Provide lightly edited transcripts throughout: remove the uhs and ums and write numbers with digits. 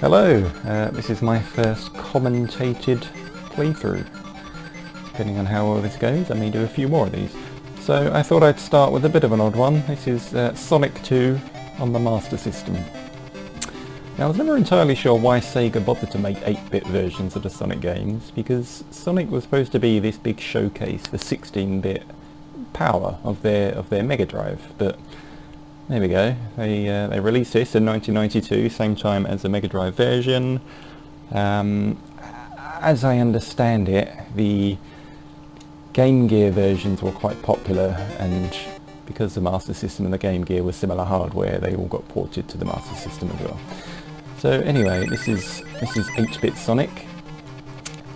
Hello, this is my first commentated playthrough. Depending on how well this goes, I may do a few more of these. So I thought I'd start with a bit of an odd one. This is Sonic 2 on the Master System. Now I was never entirely sure why Sega bothered to make 8-bit versions of the Sonic games, because Sonic was supposed to be this big showcase for 16-bit power of their Mega Drive, but there we go. They released this in 1992, same time as the Mega Drive version. As I understand it, the Game Gear versions were quite popular, and because the Master System and the Game Gear were similar hardware, they all got ported to the Master System as well. So anyway, this is 8-bit Sonic.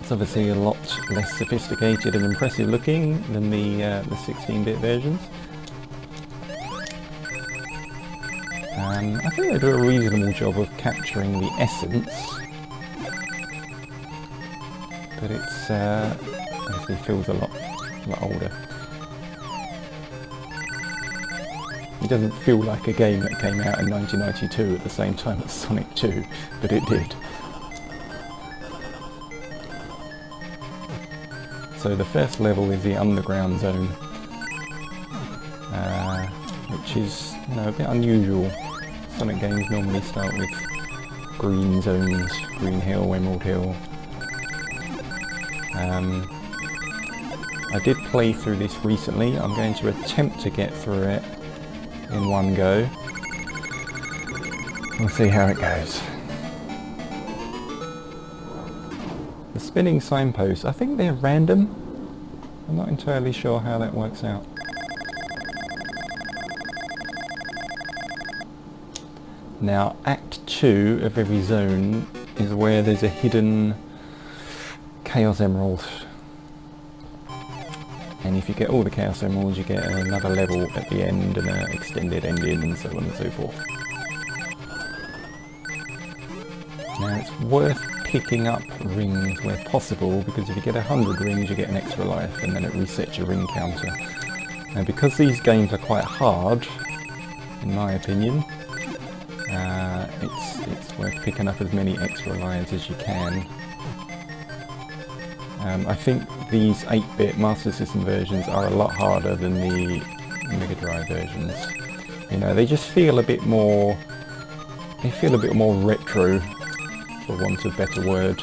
It's obviously a lot less sophisticated and impressive looking than the 16-bit versions. I think they do a reasonable job of capturing the essence, but it's obviously feels a lot older. It doesn't feel like a game that came out in 1992 at the same time as Sonic 2, but it did. So the first level is the underground zone, which is, you know, a bit unusual. Sonic games normally start with green zones, Green Hill, Emerald Hill. I did play through this recently. I'm going to attempt to get through it in one go. We'll see how it goes. The spinning signposts, I think they're random. I'm not entirely sure how that works out. Now, Act 2 of every zone is where there's a hidden Chaos Emerald. And if you get all the Chaos Emeralds, you get another level at the end and an extended ending and so on and so forth. Now, it's worth picking up rings where possible, because if you get 100 rings, you get an extra life and then it resets your ring counter. Now, because these games are quite hard, in my opinion, it's worth picking up as many extra lives as you can. I think these 8-bit Master System versions are a lot harder than the Mega Drive versions. You know, they just feel a bit more... they feel a bit more retro, for want of a better word.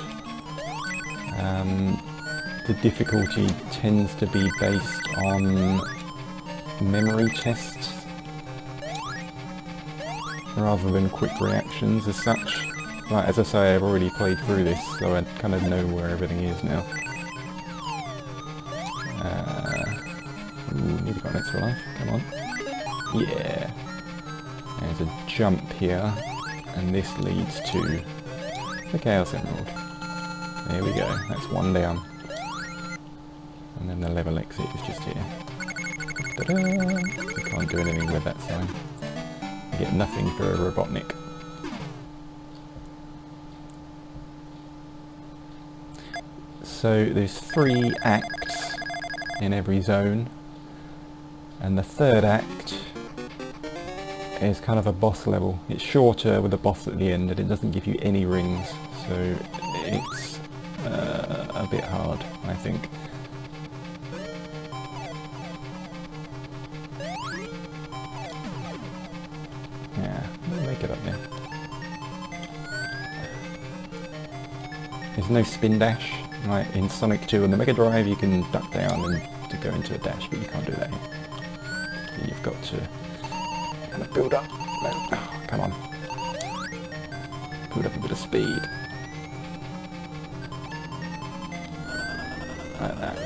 The difficulty tends to be based on memory tests, rather than quick reactions as such. Like, as I say, I've already played through this, so I kind of know where everything is now. Ooh, nearly got an extra life, come on. Yeah! There's a jump here, and this leads to the Chaos Emerald. There we go, that's one down. And then the level exit is just here. Ta-da! You can't do anything with that sign. You get nothing for a Robotnik. So there's 3 acts in every zone, and the third act is kind of a boss level. It's shorter with a boss at the end, and it doesn't give you any rings, so it's a bit hard, I think. Yeah, we'll make it up there. There's no spin dash. Like in Sonic 2 on the Mega Drive, you can duck down and to go into a dash, but you can't do that here. So you've got to kind of build up. No, oh, come on. Build up a bit of speed. Like that.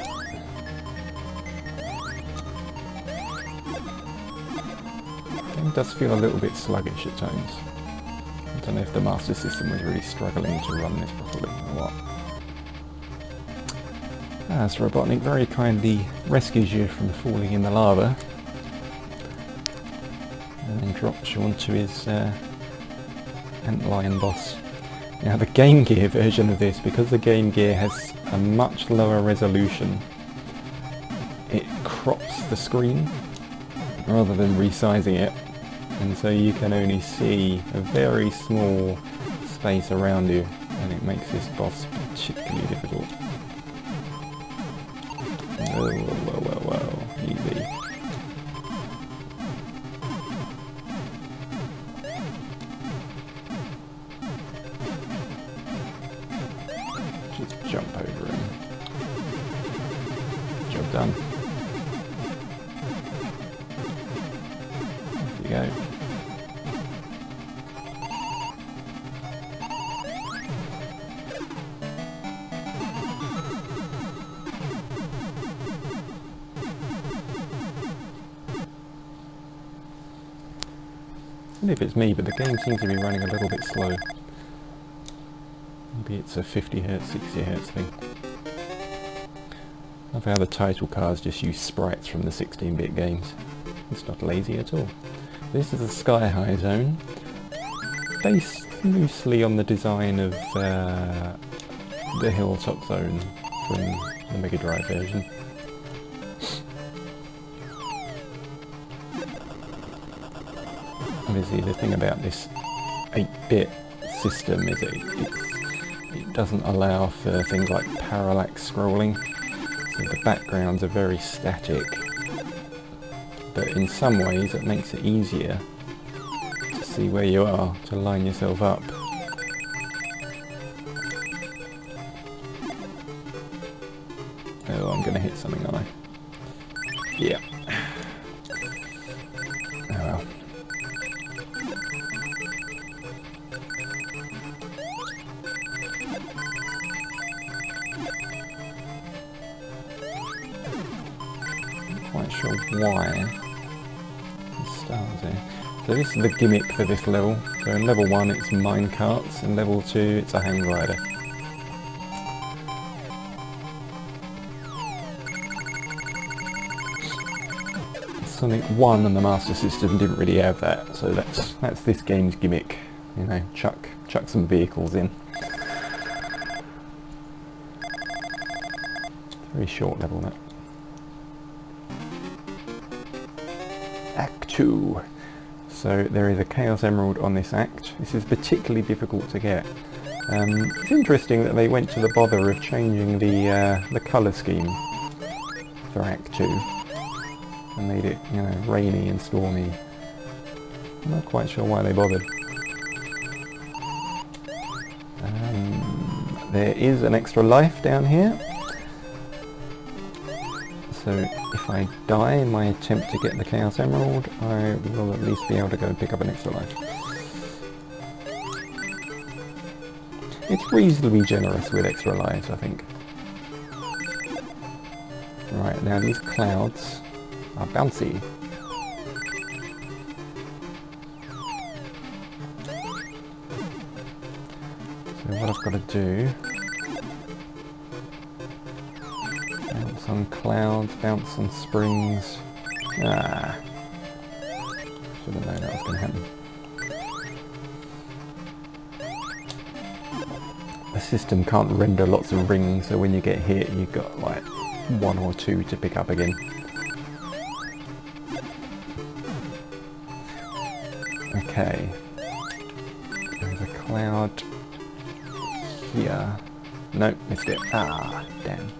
It does feel a little bit sluggish at times. I don't know if the Master System was really struggling to run this properly or what. As Robotnik very kindly rescues you from falling in the lava and then drops you onto his antlion boss. Now the Game Gear version of this, because the Game Gear has a much lower resolution, it crops the screen rather than resizing it, and so you can only see a very small space around you, and it makes this boss particularly difficult. Whoa, whoa, whoa, whoa, easy. Just jump over him. Job done. Off you go. I don't know if it's me, but the game seems to be running a little bit slow. Maybe it's a 50Hz, 60Hz thing. I love how the title cards just use sprites from the 16-bit games. It's not lazy at all. This is a Sky High zone, based loosely on the design of the Hilltop zone from the Mega Drive version. Obviously the thing about this 8-bit system is it doesn't allow for things like parallax scrolling, so the backgrounds are very static, but in some ways it makes it easier to see where you are, to line yourself up. Oh, I'm going to hit something, aren't I? Yeah. Oh well. Quite sure why the stars there. So this is the gimmick for this level. So in level 1 it's mine carts, and level 2 it's a hang glider. Sonic 1 and the Master System didn't really have that, so that's this game's gimmick. You know, chuck some vehicles in. Very short level that. Act 2. So there is a Chaos Emerald on this act. This is particularly difficult to get. It's interesting that they went to the bother of changing the colour scheme for Act 2 and made it, you know, rainy and stormy. I'm not quite sure why they bothered. There is an extra life down here. So if I die in my attempt to get the Chaos Emerald, I will at least be able to go and pick up an extra life. It's reasonably generous with extra lives, I think. Right, now these clouds are bouncy. So what I've got to do... bounce on clouds, bounce on springs. Ah. Should have known that was going to happen. The system can't render lots of rings, so when you get hit you've got like 1 or 2 to pick up again. Okay. There's a cloud here. Nope, missed it. Ah, damn.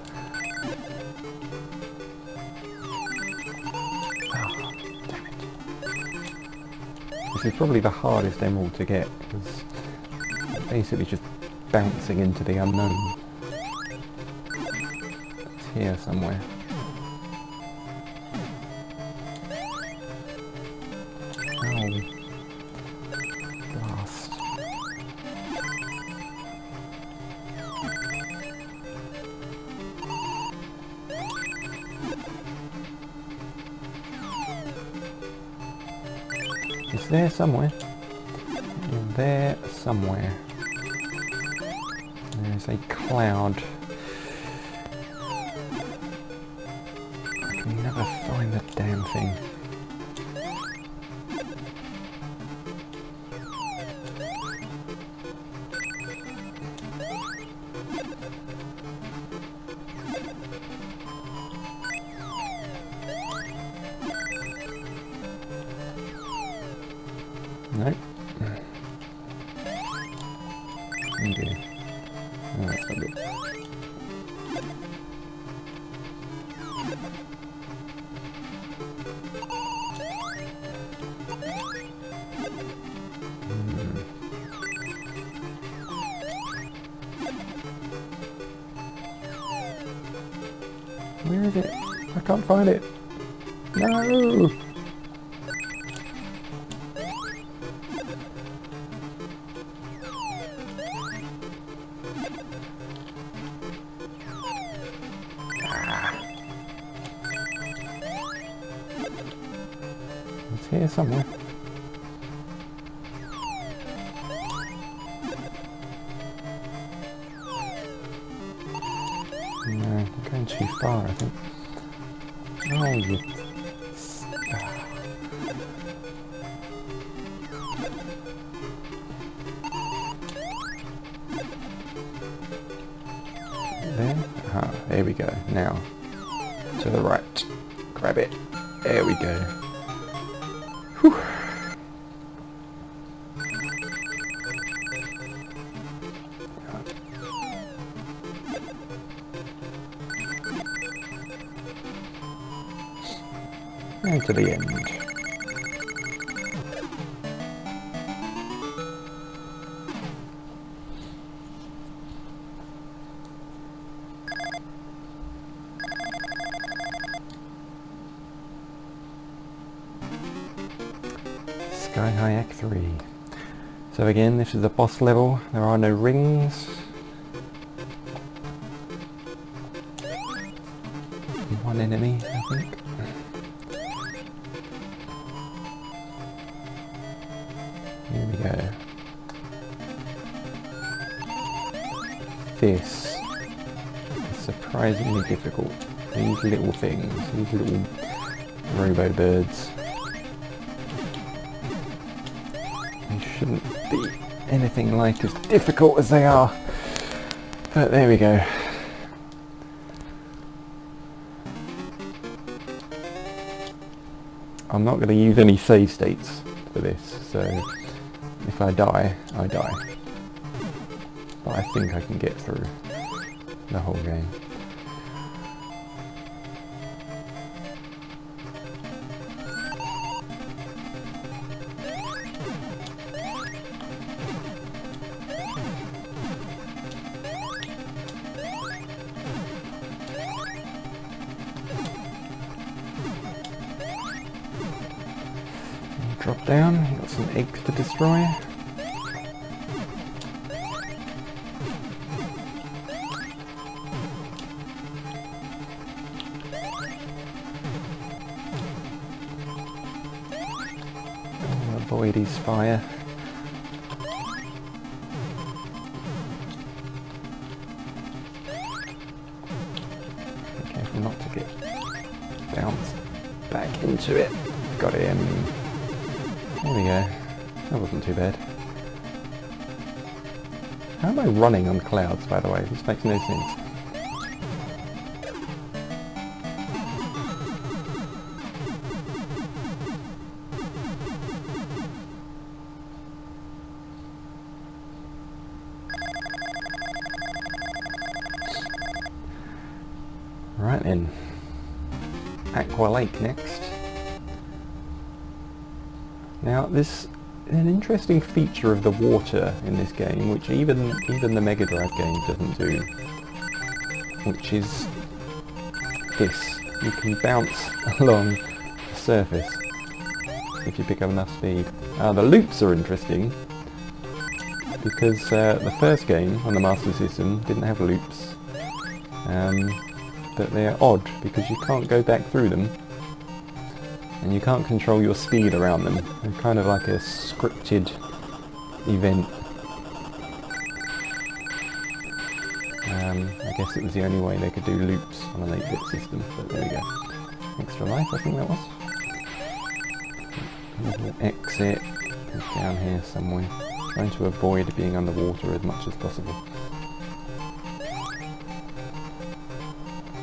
This is probably the hardest emerald to get, because it's basically just bouncing into the unknown. It's here somewhere. Oh. Blast. It's there somewhere. In there somewhere. There's a cloud. I can never find the damn thing. Nope. Oh dear. Oh, that's not good. Where is it? I can't find it. No! It's here somewhere. No, I'm going too far, I think. Oh, you... There? Ah, there we go. Now, to the right. Grab it. There we go. Whew. And to the end. Sky High Act 3. So again, this is a boss level. There are no rings. One enemy, I think. Here we go. This is surprisingly difficult. These little things, these little robo birds. They shouldn't be anything like as difficult as they are. But there we go. I'm not going to use any save states for this, so if I die, I die. But I think I can get through the whole game. Drop down, you've got some eggs to destroy. Oh, avoid his fire. Be careful not to get bounced back into it. Got him. There we go. That wasn't too bad. How am I running on clouds, by the way? This makes no sense. Right then. Aqua Lake next. Now this is an interesting feature of the water in this game, which even the Mega Drive game doesn't do, which is this. You can bounce along the surface if you pick up enough speed. The loops are interesting because the first game on the Master System didn't have loops, but they're odd because you can't go back through them. And you can't control your speed around them. They're kind of like a scripted event. I guess it was the only way they could do loops on an 8-bit system, but there we go. Extra life, I think that was. Little exit is down here somewhere. Trying to avoid being underwater as much as possible.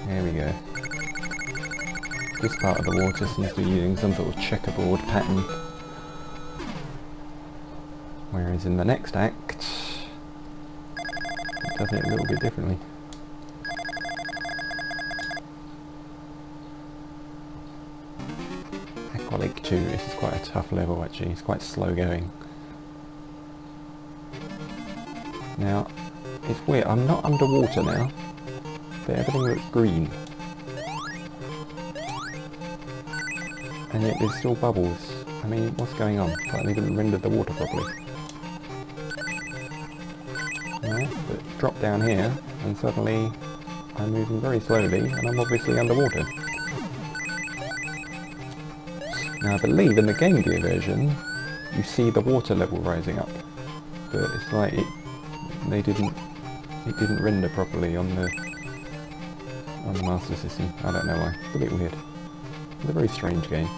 There we go. This part of the water seems to be using some sort of checkerboard pattern. Whereas in the next act, does it a little bit differently. Lake 2, this is quite a tough level actually, it's quite slow going. Now, it's weird, I'm not underwater now, but everything looks green. And yet there's still bubbles. I mean, what's going on? Like they didn't render the water properly. No, but drop down here, and suddenly I'm moving very slowly, and I'm obviously underwater. Now I believe in the Game Gear version, you see the water level rising up, but it's like it didn't render properly on the Master System. I don't know why. It's a bit weird. It's a very strange game.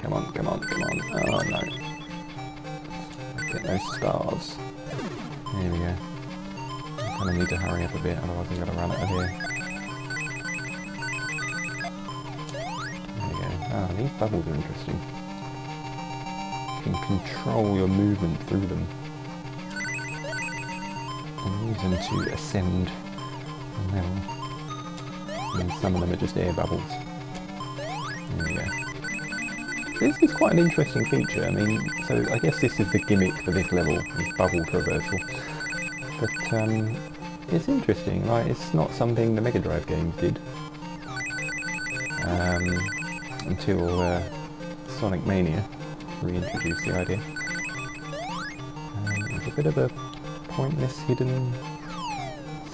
Come on, come on, come on. Oh no. Let's get those stars. There we go. I kind of need to hurry up a bit, otherwise I'm going to run out of here. There we go. Ah, these bubbles are interesting. You can control your movement through them. And use them to ascend a level. And some of them are just air bubbles. There we go. This is quite an interesting feature. I mean, so I guess this is the gimmick for this level, this bubble traversal. But it's interesting, like it's not something the Mega Drive games did until Sonic Mania reintroduced the idea. There's a bit of a pointless hidden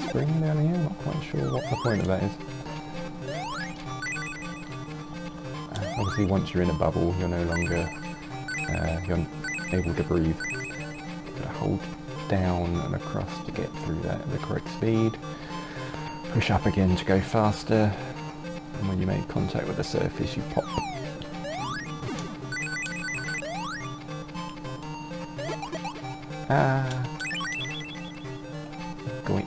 spring down here, I'm not quite sure what the point of that is. Obviously once you're in a bubble you're no longer you're able to breathe. Hold down and across to get through that at the correct speed. Push up again to go faster, and when you make contact with the surface you pop. Ah, goit.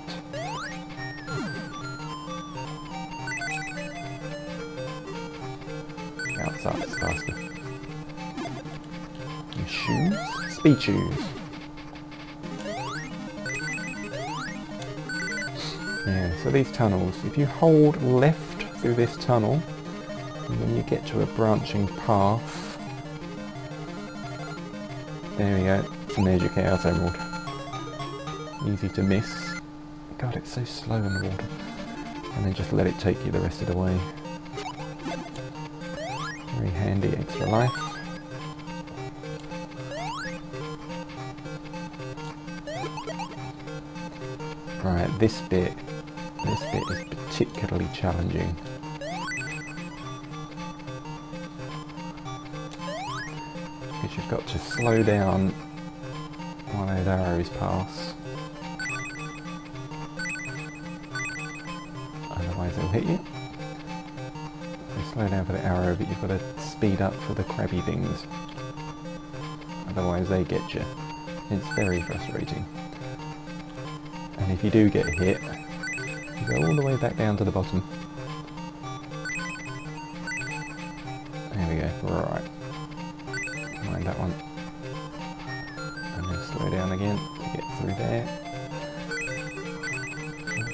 Outside it's faster. And shoes? Speed shoes. Yeah, so these tunnels, if you hold left through this tunnel, and when you get to a branching path, there we go, and there's your Chaos Emerald. Easy to miss. God, it's so slow in the water. And then just let it take you the rest of the way. Very handy extra life. Right, this bit is particularly challenging. Because you've got to slow down while those arrows pass. Otherwise they'll hit you. So slow down for the arrow, but you've got to speed up for the crabby things. Otherwise they get you. It's very frustrating. And if you do get hit, you go all the way back down to the bottom. There we go, right. Mind that one. And then slow down again to get through there.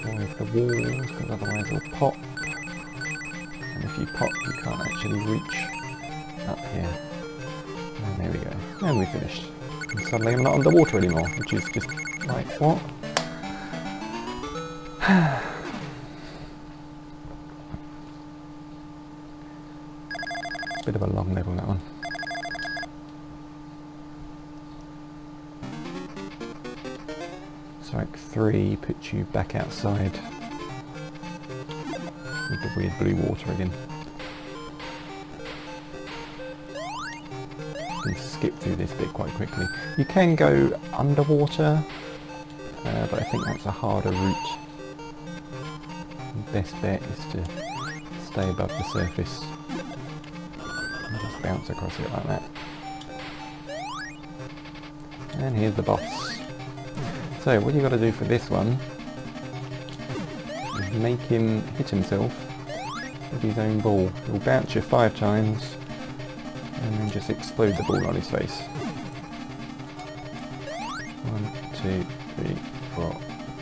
Avoid the walls, because otherwise they'll pop. And if you pop, you can't actually reach up here. And there we go. And we're finished. And suddenly I'm not underwater anymore, which is just like, what? Bit of a long level, that one. Strike 3 puts you back outside with the weird blue water again. You can skip through this bit quite quickly. You can go underwater, but I think that's a harder route. The best bet is to stay above the surface and just bounce across it like that. And here's the boss. So what you've got to do for this one is make him hit himself with his own ball. He'll bounce you 5 times And then just explode the ball on his face. 1, 2, 3, 4,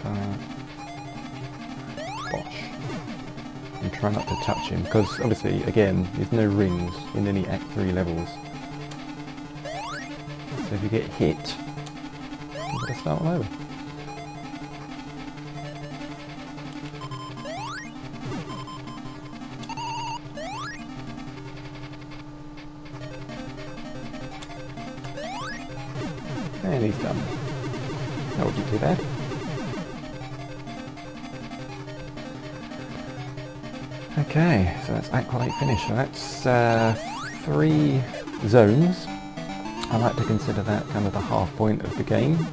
5. Bosh. And try not to touch him, because obviously, again, there's no rings in any Act 3 levels. So if you get hit, you've got to start all over. And he's done. That wouldn't be too bad. Okay, so that's Act 8 finished. So that's 3 zones. I like to consider that kind of the half point of the game.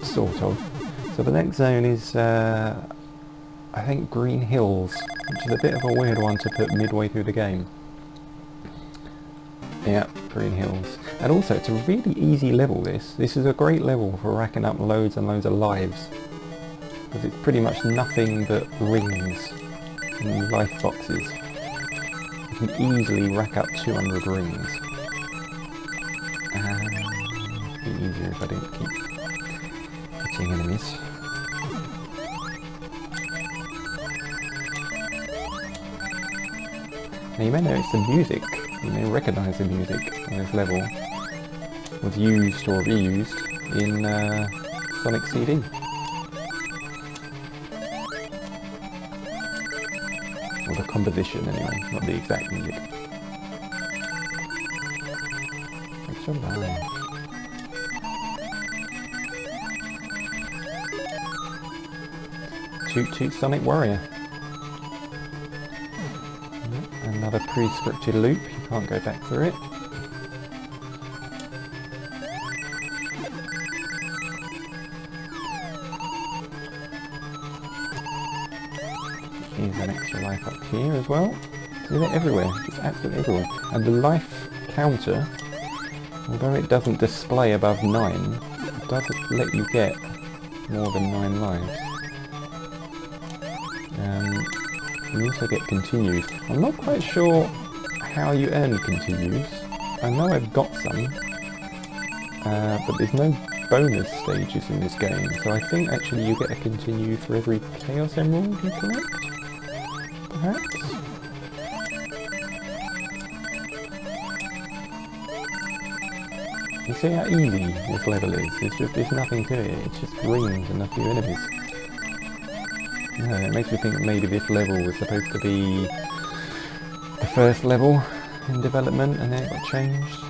Sort of. So the next zone is, I think, Green Hills, which is a bit of a weird one to put midway through the game. Yeah, Green Hills. And also, it's a really easy level, this. This is a great level for racking up loads and loads of lives. Because it's pretty much nothing but rings and life boxes. You can easily rack up 200 rings. It'd be easier if I didn't keep hitting enemies. Now you may notice the music. You may recognise the music in this level was used or reused in Sonic CD. Or the composition anyway, not the exact music. Extra life. Toot Toot Sonic Warrior. Another pre-scripted loop, you can't go back through it. Here's an extra life up here as well. See, they're everywhere, it's absolutely everywhere. And the life counter, although it doesn't display above 9, it does let you get more than 9 lives. You also get continues. I'm not quite sure how you earn continues. I know I've got some, but there's no bonus stages in this game, so I think actually you get a continue for every Chaos Emerald you collect, perhaps? You see how easy this level is? There's nothing to it, it's just rings and a few enemies. Yeah, it makes me think maybe this level was supposed to be the first level in development and then it got changed.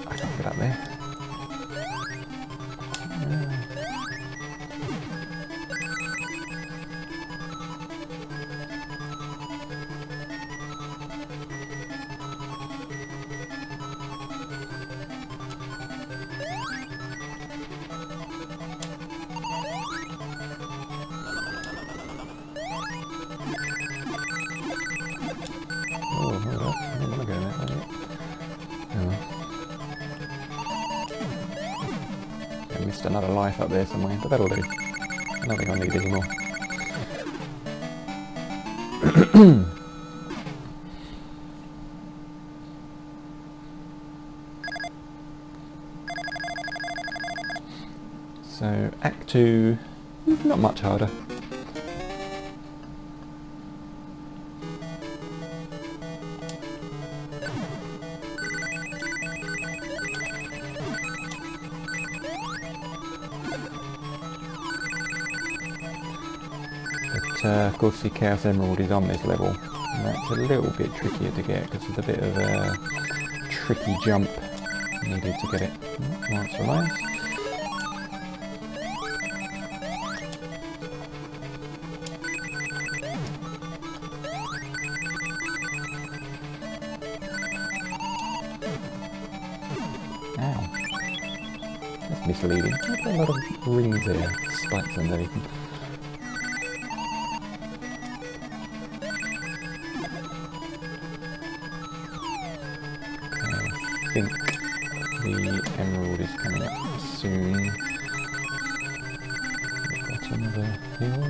I can't get up there. Oh, hold up. I don't want to go that way. Oh. I missed another life up there somewhere, but that'll do. I don't think I need any more. So, Act 2 is not much harder. Of course the Chaos Emerald is on this level, and that's a little bit trickier to get because there's a bit of a tricky jump needed to get it. Nice for nice. Ow. That's misleading. I've got a lot of rings there, spikes underneath them. I think the emerald is coming up soon. Bottom of the hill.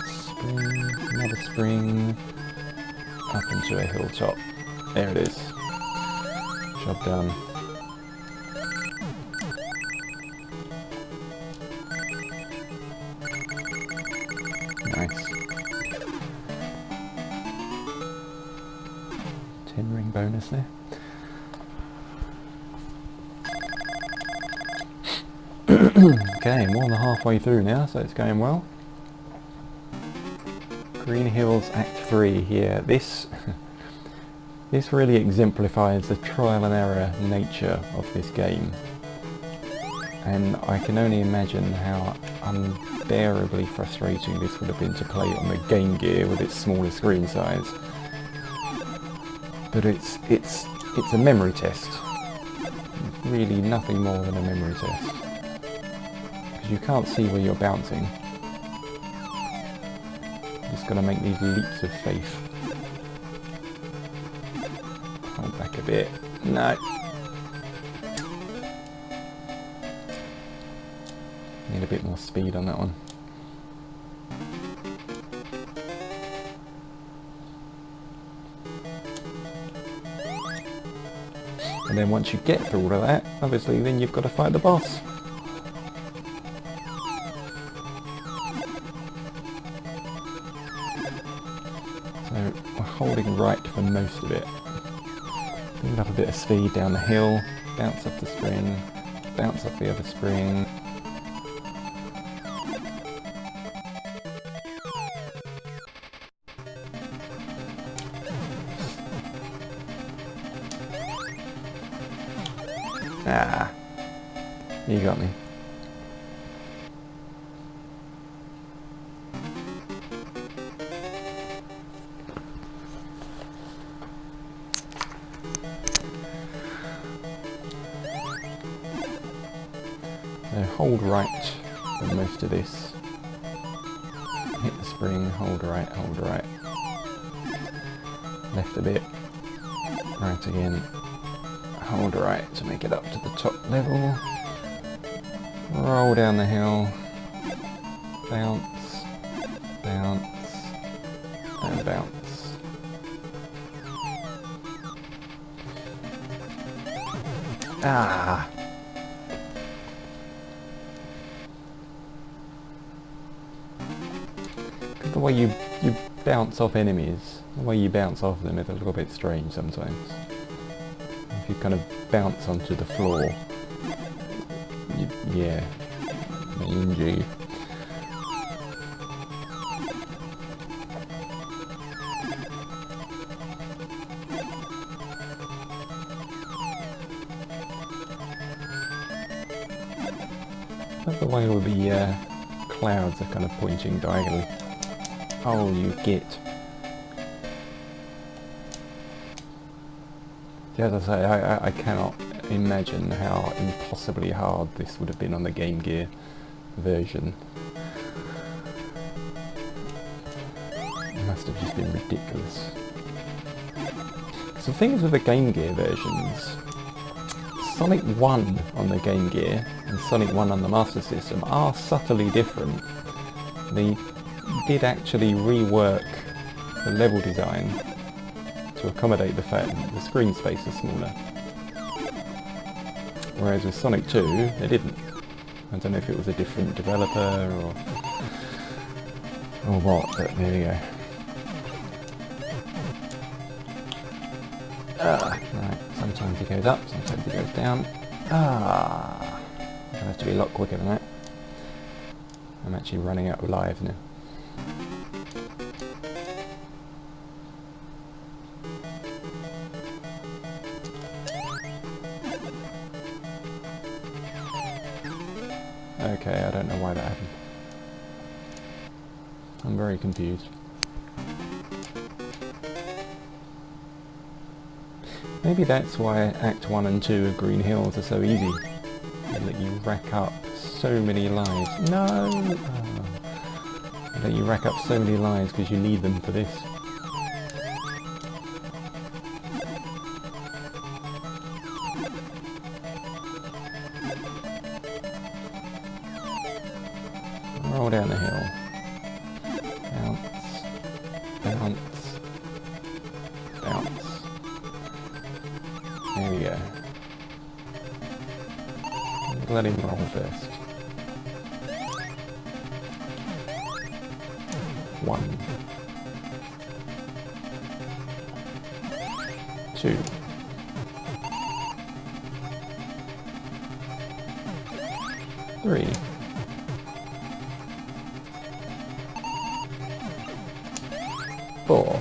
Spring, another spring. up into a hilltop. There it is. Job done. Nice. 10 ring bonus there. Okay, more than halfway through now, so it's going well. Green Hills Act 3 here. This really exemplifies the trial and error nature of this game. And I can only imagine how unbearably frustrating this would have been to play on the Game Gear with its smaller screen size. But it's a memory test. Really nothing more than a memory test. Because you can't see where you're bouncing. Just got to make these leaps of faith. Hold back a bit. No. Need a bit more speed on that one. And then once you get through all of that, obviously then you've got to fight the boss. So we're holding right for most of it. Build up a bit of speed down the hill, bounce off the spring, bounce off the other spring. Ah, you got me. So hold right for most of this. Hit the spring, hold right, hold right. Left a bit, right again. Hold right to make it up to the top level. Roll down the hill. Bounce, bounce, and bounce. Ah! The way you bounce off enemies, the way you bounce off them is a little bit strange sometimes. If you kind of bounce onto the floor, yeah, mangy. That's the way all the clouds are kind of pointing diagonally. Oh, you git. As I say, I cannot imagine how impossibly hard this would have been on the Game Gear version. It must have just been ridiculous. So the thing is with the Game Gear versions, Sonic 1 on the Game Gear and Sonic 1 on the Master System are subtly different. They did actually rework the level design to accommodate the fact that the screen space is smaller. Whereas with Sonic 2, they didn't. I don't know if it was a different developer or what, but there you go. Right, sometimes it goes up, sometimes it goes down. I'm gonna have to be a lot quicker than that. I'm actually running out of lives now. Okay, I don't know why that happened. I'm very confused. Maybe that's why Act 1 and 2 of Green Hills are so easy. They let you rack up so many lives. No! They let you rack up so many lives because you need them for this. Roll down the hill. Bounce. Bounce. bounce. There we go. Let him roll first. 1, 2, 3, 4,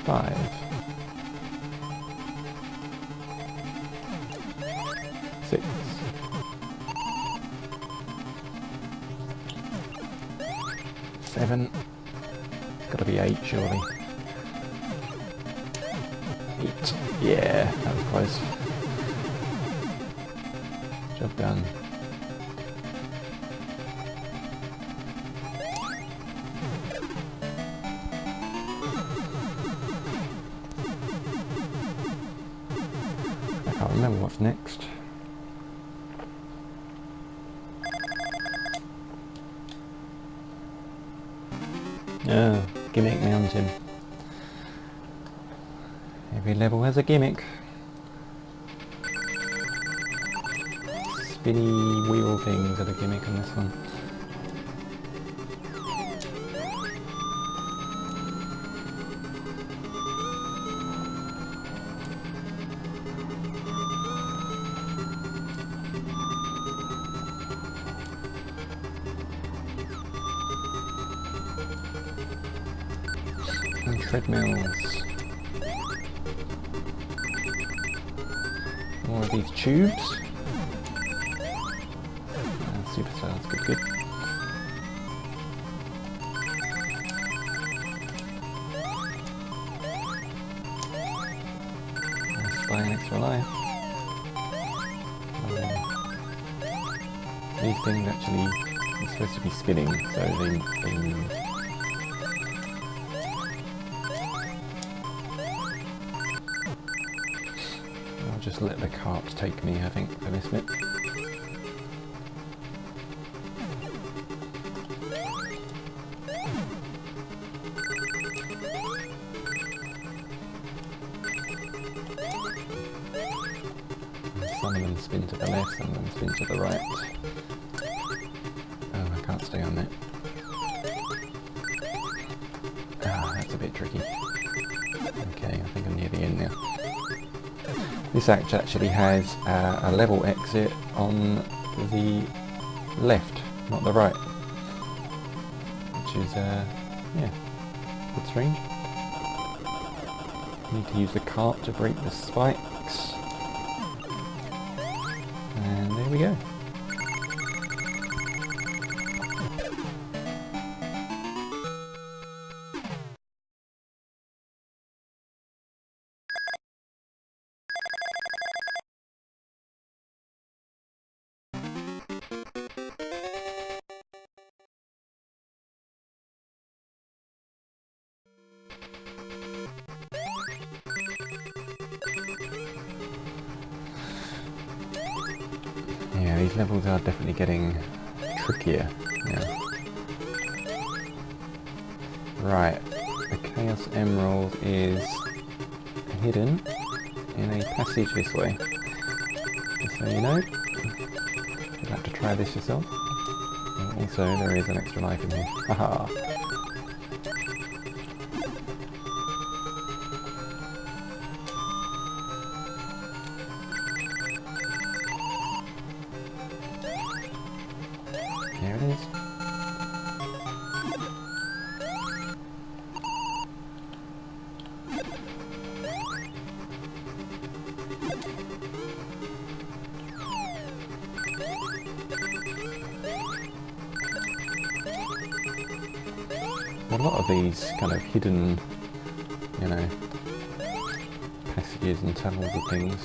5, 6, 7. It's got to be 8, surely. 8. Yeah, that was close. Job done. I can't remember what's next. Gimmick mountain. Every level has a gimmick. Spinny wheel things are the gimmick on this one. And treadmills. More of these tubes. Superstars, good, good. Let's buy an extra life. These things actually are supposed to be spinning, so they move. I'll just let the cart take me, I think, for this bit. Some of them spin to the left, some of them spin to the right. Oh, I can't stay on that. Ah, that's a bit tricky. Okay, I think I'm near the end now. This act actually has a level exit on the left, not the right. Which is, yeah, a bit strange. Need to use the cart to break the spikes. And there we go. Yeah, these levels are definitely getting trickier now. Right, the Chaos Emerald is hidden in a passage this way. Just so you know, you'll have to try this yourself. And also, there is an extra life in here. Haha! Here it is. A lot of these kind of hidden, you know, passages and tunnels of things.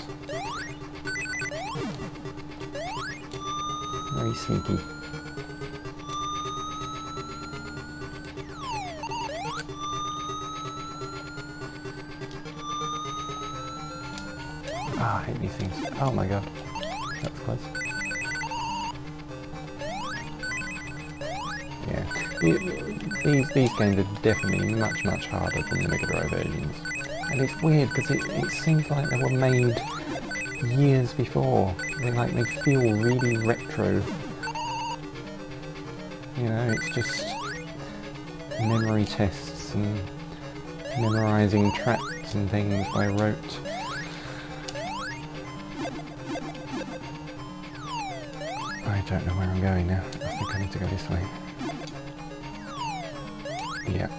Very sneaky. Ah, I hate these things. Oh my god. That's close. Yeah. These games are definitely much harder than the Mega Drive versions. And it's weird because it seems like they were made years before. They feel really retro. You know, it's just memory tests and memorising tracks and things by rote. I don't know where I'm going now. I think I need to go this way. Yeah.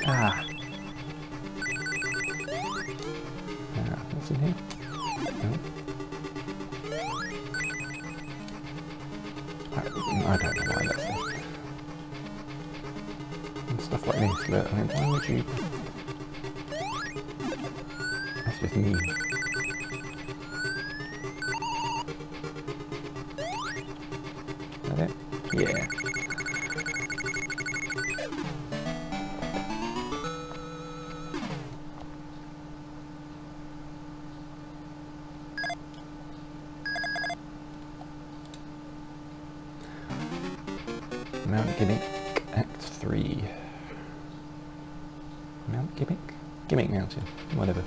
Ah! What's in here? No. I don't know why that's there. And stuff like this, but I mean, why would you... That's just me. Is that it? Yeah. Mount Gimmick, Act 3. Mount Gimmick? Gimmick Mountain, whatever.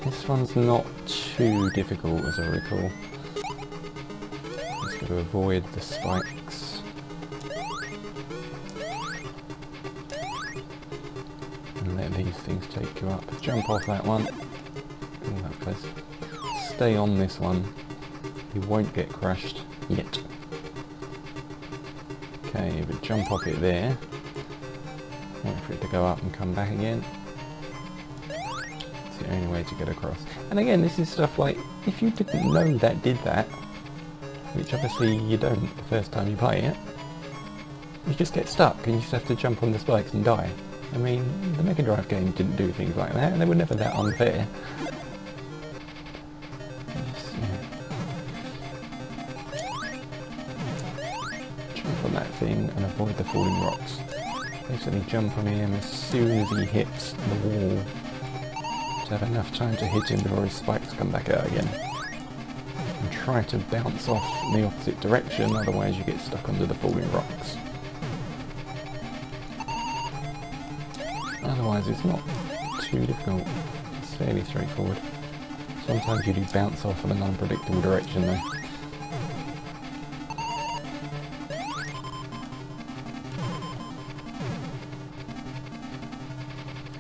This one's not too difficult as I recall. Just got to avoid the spikes. And let these things take you up. Jump off that one. Oh, that place. Stay on this one. You won't get crushed yet. Okay, but jump off it there. Wait for it to go up and come back again. It's the only way to get across. And again, this is stuff like, if you didn't know that did that, which obviously you don't the first time you play it, you just get stuck and you just have to jump on the spikes and die. I mean, the Mega Drive game didn't do things like that, and they were never that unfair. Thing and avoid the falling rocks. Basically jump on him as soon as he hits the wall to have enough time to hit him before his spikes come back out again. And try to bounce off in the opposite direction, otherwise you get stuck under the falling rocks. Otherwise it's not too difficult, it's fairly straightforward. Sometimes you do bounce off in an unpredictable direction though.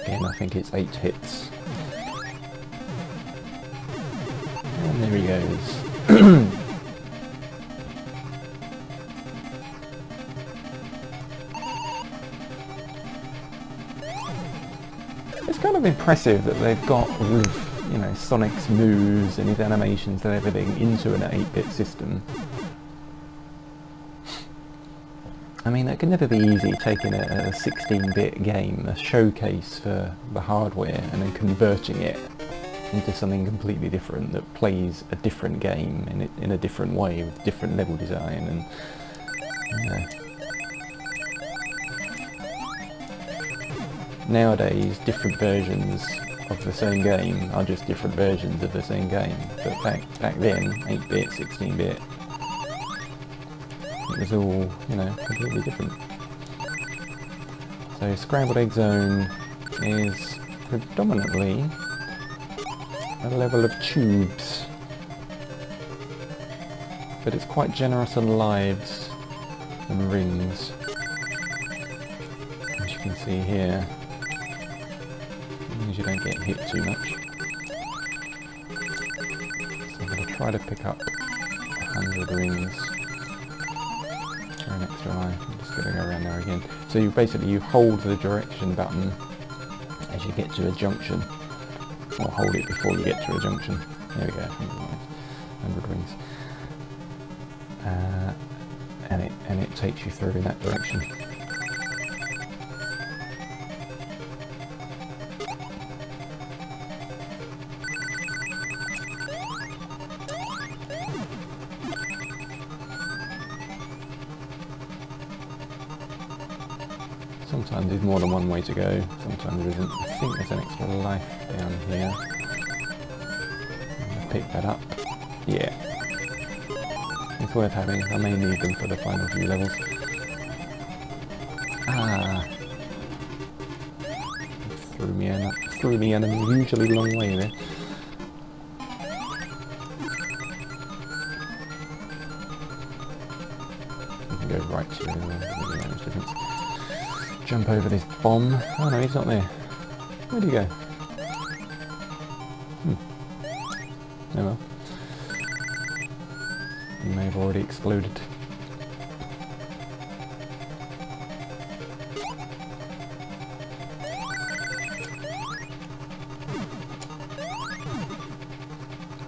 Again, I think it's 8 hits. And there he goes. It's kind of impressive that they've got with, you know, Sonic's moves and his animations and everything into an 8-bit system. I mean, it can never be easy taking a 16-bit game, a showcase for the hardware, and then converting it into something completely different that plays a different game in a different way with different level design. And nowadays, different versions of the same game are just different versions of the same game. But back then, 8-bit, 16-bit. It was all, you know, completely different. So Scrambled Egg Zone is predominantly a level of tubes, but it's quite generous on lives and rings. As you can see here, as long as you don't get hit too much. So I'm going to try to pick up 100 rings. An extra line. I'm just going to go around there again. So you basically hold the direction button as you get to a junction, or hold it before you get to a junction. There we go. 100 rings, and it takes you through in that direction. Sometimes there's more than one way to go, sometimes there isn't. I think there's an extra life down here. I'm going to pick that up. Yeah. It's worth having. I may need them for the final few levels. Ah. Threw me an unusually long way there. You can go right to doesn't really make much difference. Jump over this bomb. Oh no, he's not there. Where'd he go? Oh well. He may have already exploded.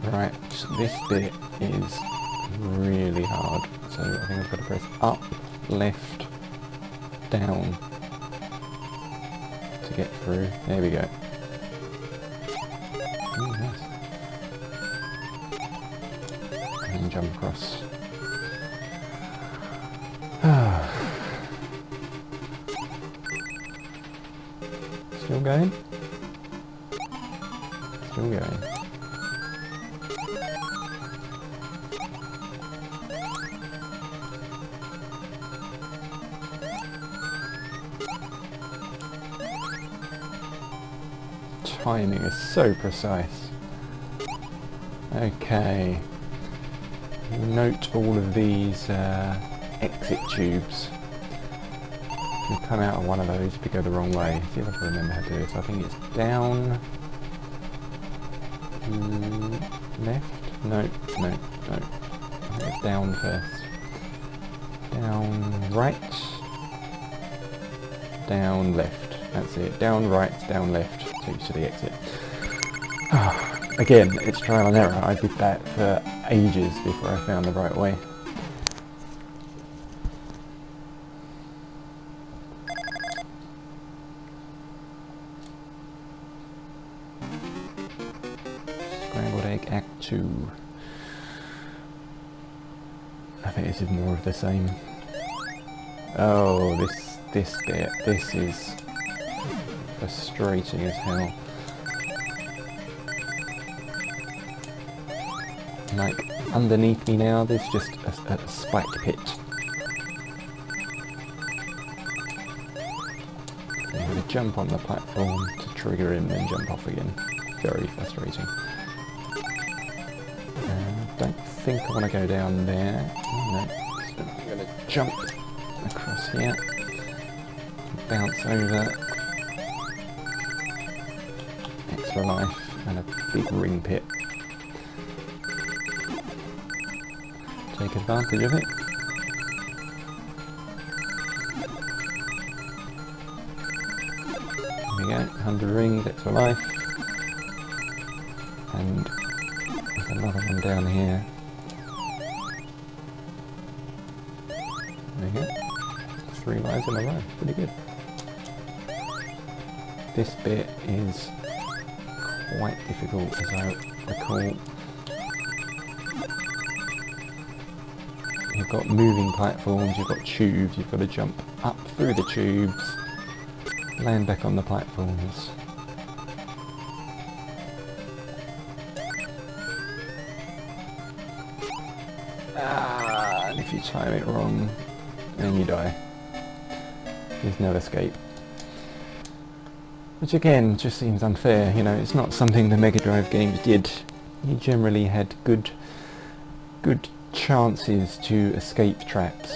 Right, this bit is really hard, so I think I've got to press up, left, down to get through. There we go. Ooh, nice. And then jump across. Still going? Still going. Timing is so precise. Okay. Note all of these exit tubes. If you come out of one of those if you go the wrong way. See if I can remember how to do this. I think it's down, left? No. I think it's down first. Down right, down left. That's it. Down right, down left. Takes to the exit. Again, it's trial and error. I did that for ages before I found the right way. Scrambled egg Act 2. I think this is more of the same. Oh, this bit. This is frustrating as hell. Like, underneath me now, there's just a spike pit. So you're going to jump on the platform to trigger him, then jump off again. Very frustrating. Don't think I want to go down there. No, so I'm going to jump across here, bounce over. Extra life and a big ring pit. Take advantage of it. There we go, 100 rings, extra life. And there's another one down here. There you go. 3 lives in a row, pretty good. This bit is quite difficult, as I recall. You've got moving platforms, you've got tubes, you've got to jump up through the tubes, land back on the platforms. And if you time it wrong, then you die. There's no escape. Which again, just seems unfair, you know, it's not something the Mega Drive games did. You generally had good chances to escape traps.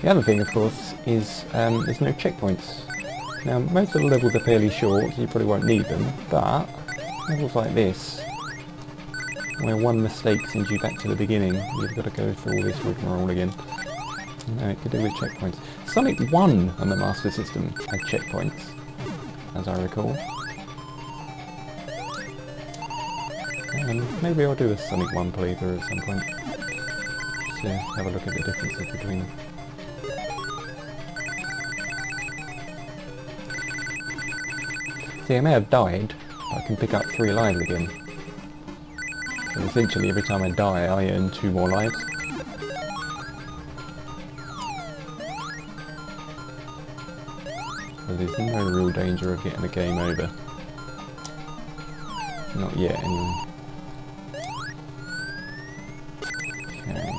The other thing, of course, is there's no checkpoints. Now, most of the levels are fairly short, so you probably won't need them, but levels like this, where one mistake sends you back to the beginning, you've got to go through all this rigmarole again. No, it could do with checkpoints. Sonic 1 on the Master System had checkpoints, as I recall. Maybe I'll do a Sonic 1 playthrough at some point, to have a look at the differences between them. See, I may have died, but I can pick up 3 lives again. So essentially every time I die, I earn 2 more lives. real danger of getting a game over. Not yet, anyway. Okay.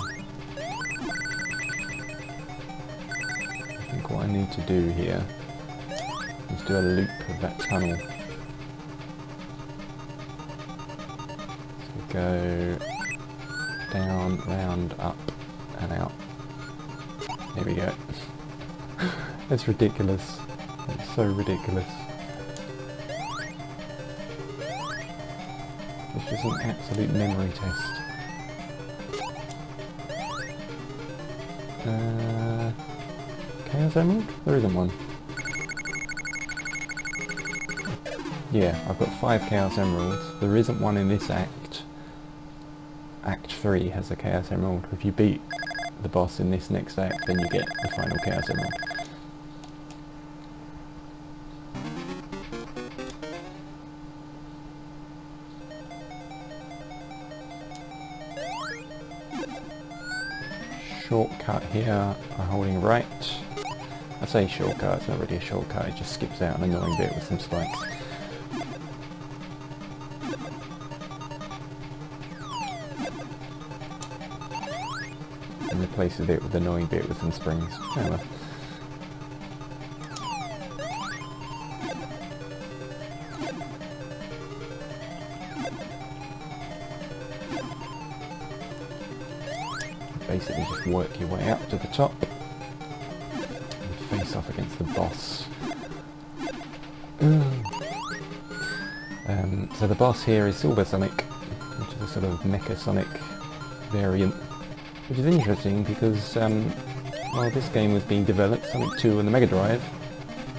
I think what I need to do here is do a loop of that tunnel. So go down, round, up, and out. There we go. That's ridiculous. It's so ridiculous. It's just an absolute memory test. Chaos Emerald? There isn't one. Yeah, I've got 5 Chaos Emeralds. There isn't one in this act. Act 3 has a Chaos Emerald. If you beat the boss in this next act, then you get the final Chaos Emerald. Shortcut here, I'm holding right. I say shortcut, it's not really a shortcut, it just skips out an annoying bit with some spikes. And replaces it with an annoying bit with some springs. Oh well. Basically just work your way up to the top and face off against the boss. So the boss here is Silver Sonic, which is a sort of Mecha Sonic variant, which is interesting because while this game was being developed, Sonic 2 and the Mega Drive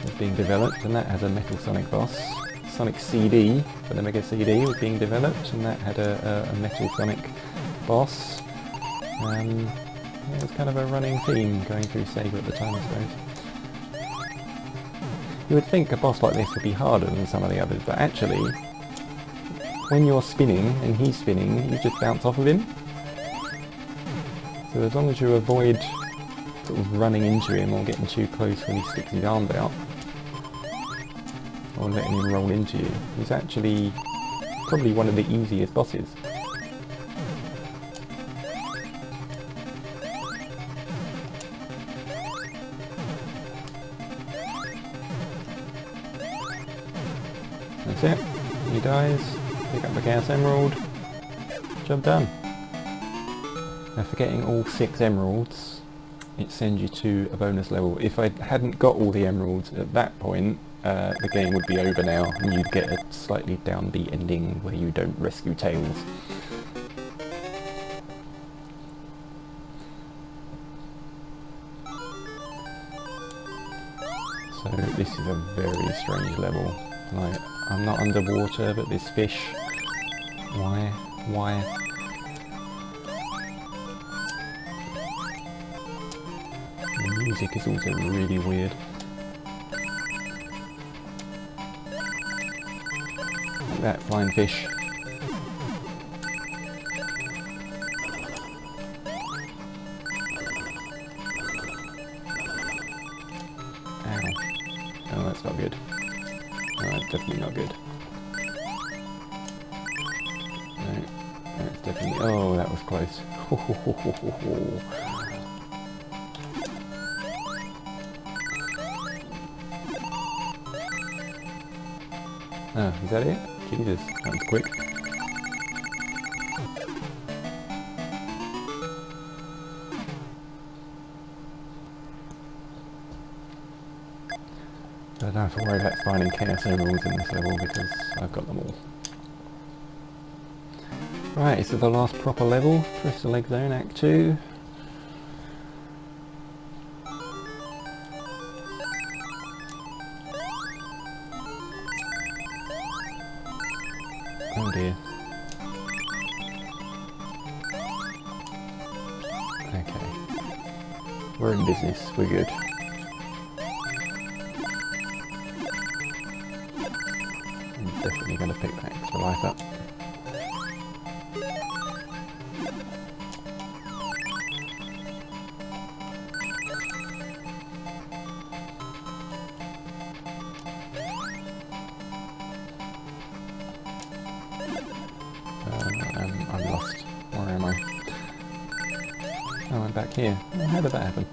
was being developed, and that has a Metal Sonic boss. Sonic CD for the Mega CD was being developed, and that had a Metal Sonic boss. It was kind of a running theme going through Sega at the time, I suppose. You would think a boss like this would be harder than some of the others, but actually, when you're spinning and he's spinning, you just bounce off of him. So as long as you avoid sort of running into him or getting too close when he sticks his arms out, or letting him roll into you, he's actually probably one of the easiest bosses. That's it. He dies. Pick up the Chaos Emerald. Job done. Now for getting all 6 emeralds, it sends you to a bonus level. If I hadn't got all the emeralds at that point, the game would be over now and you'd get a slightly downbeat ending where you don't rescue Tails. So this is a very strange level. Like, I'm not underwater, but this fish... Why? The music is also really weird. Look at that flying fish. Ow. Oh, that's not good. No, that's definitely not good. No, that's definitely... Oh, that was close. Oh, is that it? Jesus, that was quick. I don't have to worry about finding Chaos Emeralds in this level because I've got them all. Right, this is the last proper level, Crystal Egg Zone Act 2. Oh dear. Okay. We're in business, we're good. I'm definitely going to pick that extra life up. back here. Oh, how did that happen?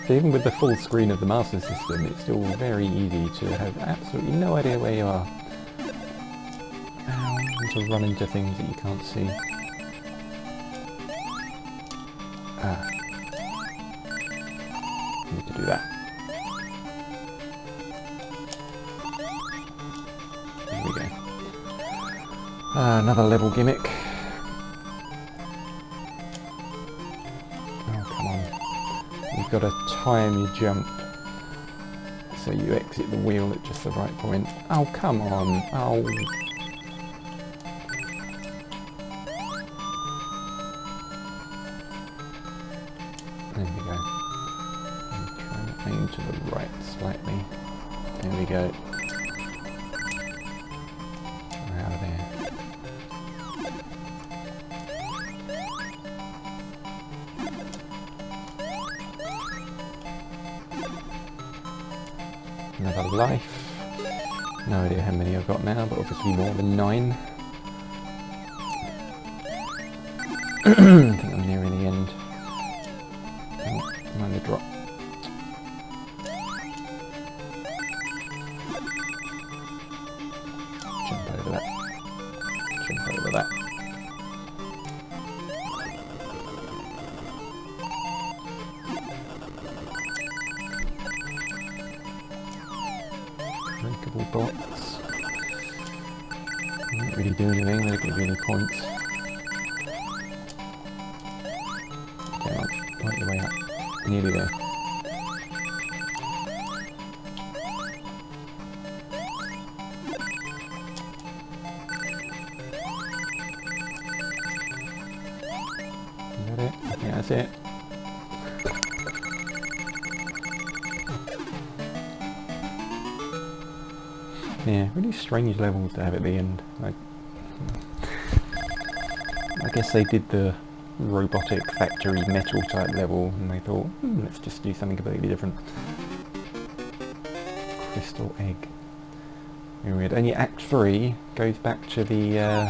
So even with the full screen of the Master System, it's still very easy to have absolutely no idea where you are. And to run into things that you can't see. Ah. Need to do that. There we go. Another level gimmick. Oh, come on. You've got to time your jump so you exit the wheel at just the right point. Oh, come on. Oh. There we go. I'm trying to aim to the right slightly. There we go. We're out of there. Another life. No idea how many I've got now, but obviously more than 9. I think I'm nearing the end. Oh, I'm on the drop. Jump over that. Jump over that. Breakable bots. They don't really do anything, they don't give you any points. Okay, work your way up. Nearly there. Is that it? I think that's it. Yeah, really strange levels to have at the end. I guess they did the robotic factory metal type level and they thought, let's just do something completely different. Crystal egg. Very weird. Only Act 3 goes back to the, are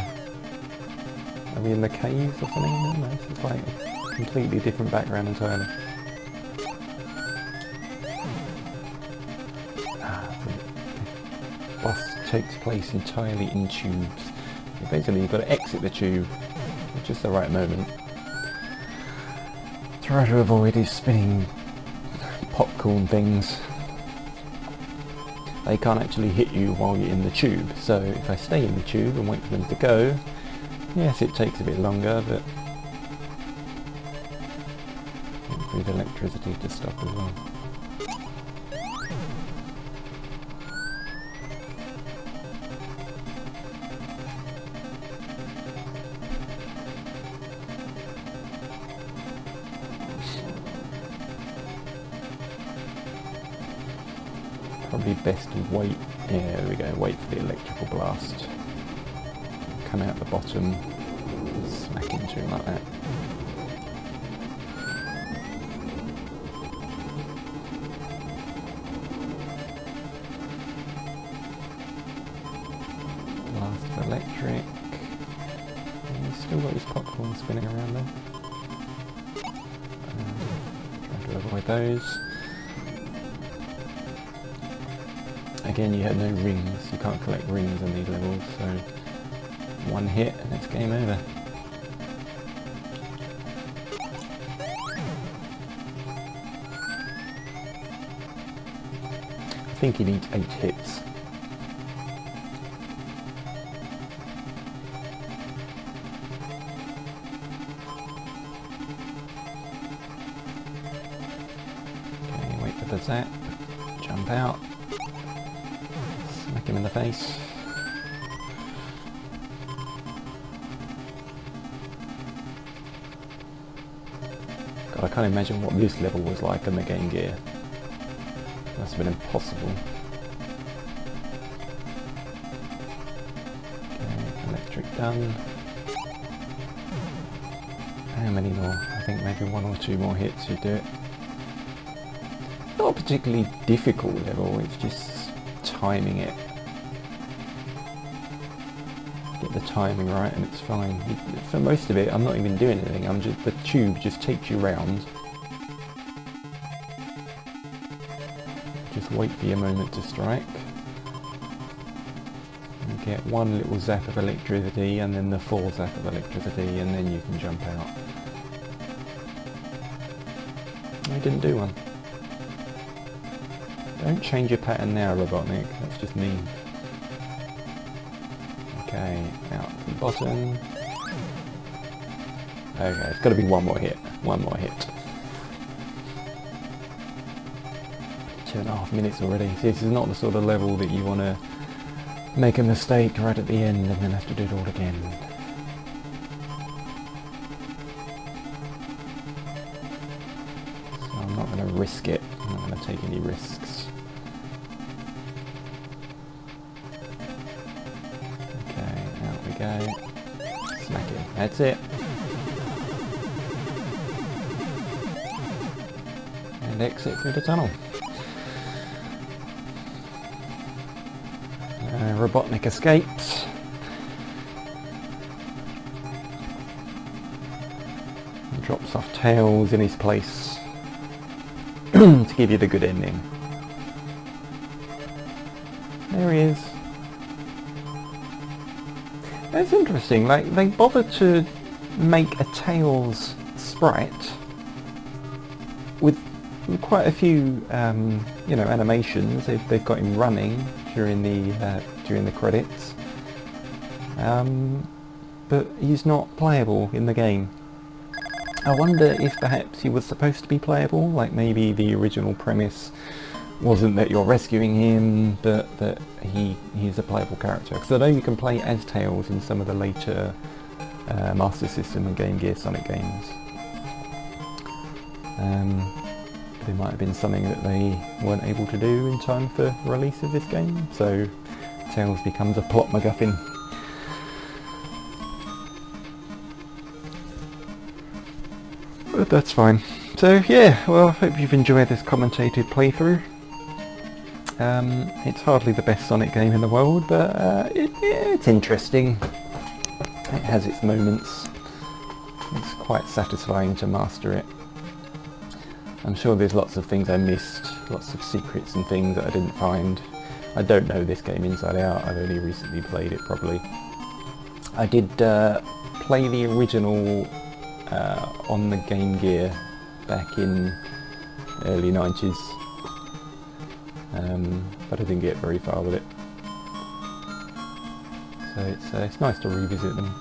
we in the caves or something? No, it's like a completely different background entirely. Boss takes place entirely in tubes. So basically you've got to exit the tube at just the right moment. Try to avoid his spinning popcorn things. They can't actually hit you while you're in the tube, so if I stay in the tube and wait for them to go, yes, it takes a bit longer, but hopefully the electricity to stop as well. Probably best to wait, yeah, there we go, wait for the electrical blast. Come out the bottom, smack into him like that. Blast of electric. And he's still got his popcorn spinning around there. Trying to avoid those. Again, you have no rings, you can't collect rings on these levels, so one hit and it's game over. I think he needs 8 hits. Okay, wait for the zap, jump out. Smack him in the face. God, I can't imagine what this level was like on the Game Gear. Must have been impossible. Okay, electric done. How many more? I think maybe 1 or 2 more hits should do it. Not a particularly difficult level, it's just timing it. get the timing right and it's fine. For most of it I'm not even doing anything, the tube just takes you round. Just wait for your moment to strike. You get one little zap of electricity and then the full zap of electricity, and then you can jump out. I didn't do one. Don't change your pattern now, Robotnik, that's just mean. Okay, out to the bottom. Okay, it's got to be one more hit. One more hit. 2.5 minutes already. This is not the sort of level that you want to make a mistake right at the end and then have to do it all again. So I'm not going to risk it. I'm not going to take any risks. Okay, out we go. Smack it. That's it. And exit through the tunnel. Robotnik escapes. And drops off Tails in his place to give you the good ending. There he is. That's interesting, like they bothered to make a Tails sprite with quite a few you know, animations. They've got him running during the credits, but he's not playable in the game. I wonder if perhaps he was supposed to be playable, like maybe the original premise wasn't that you're rescuing him, but that he's a playable character. Because I know you can play as Tails in some of the later Master System and Game Gear Sonic games. But it might have been something that they weren't able to do in time for release of this game, so Tails becomes a plot MacGuffin. But that's fine. So yeah, well, I hope you've enjoyed this commentated playthrough. It's hardly the best Sonic game in the world, but it's interesting. It has its moments. It's quite satisfying to master it. I'm sure there's lots of things I missed, lots of secrets and things that I didn't find. I don't know this game inside out, I've only recently played it properly. I did play the original on the Game Gear back in early 90s, but I didn't get very far with it. So it's nice to revisit them.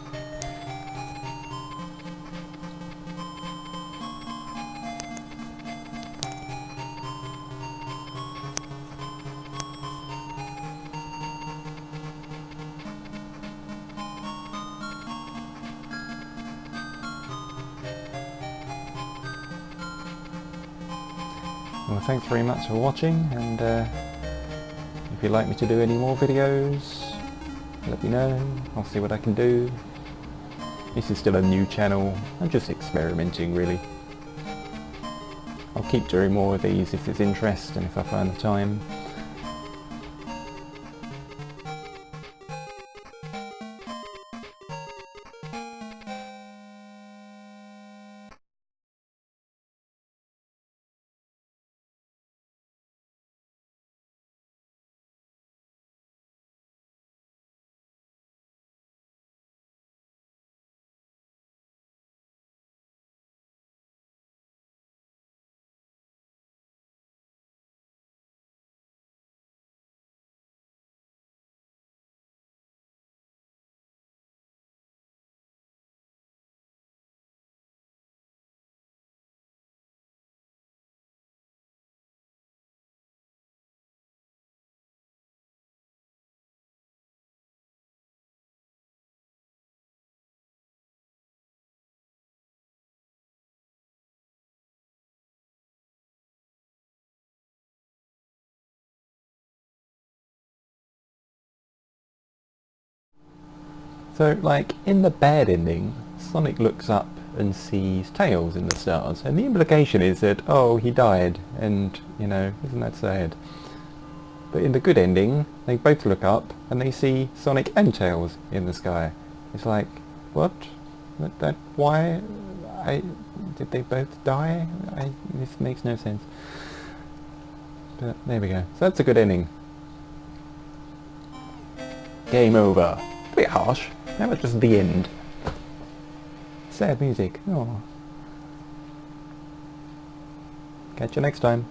Well, thanks very much for watching, and if you'd like me to do any more videos, let me know. I'll see what I can do. This is still a new channel. I'm just experimenting, really. I'll keep doing more of these if there's interest and if I find the time. So, like, in the bad ending, Sonic looks up and sees Tails in the stars, and the implication is that, oh, he died, and, you know, isn't that sad? But in the good ending, they both look up and they see Sonic and Tails in the sky. It's like, what? Why? Did they both die? This makes no sense. But there we go. So that's a good ending. Game over. A bit harsh. That was just the end. Sad music. Oh. Catch you next time.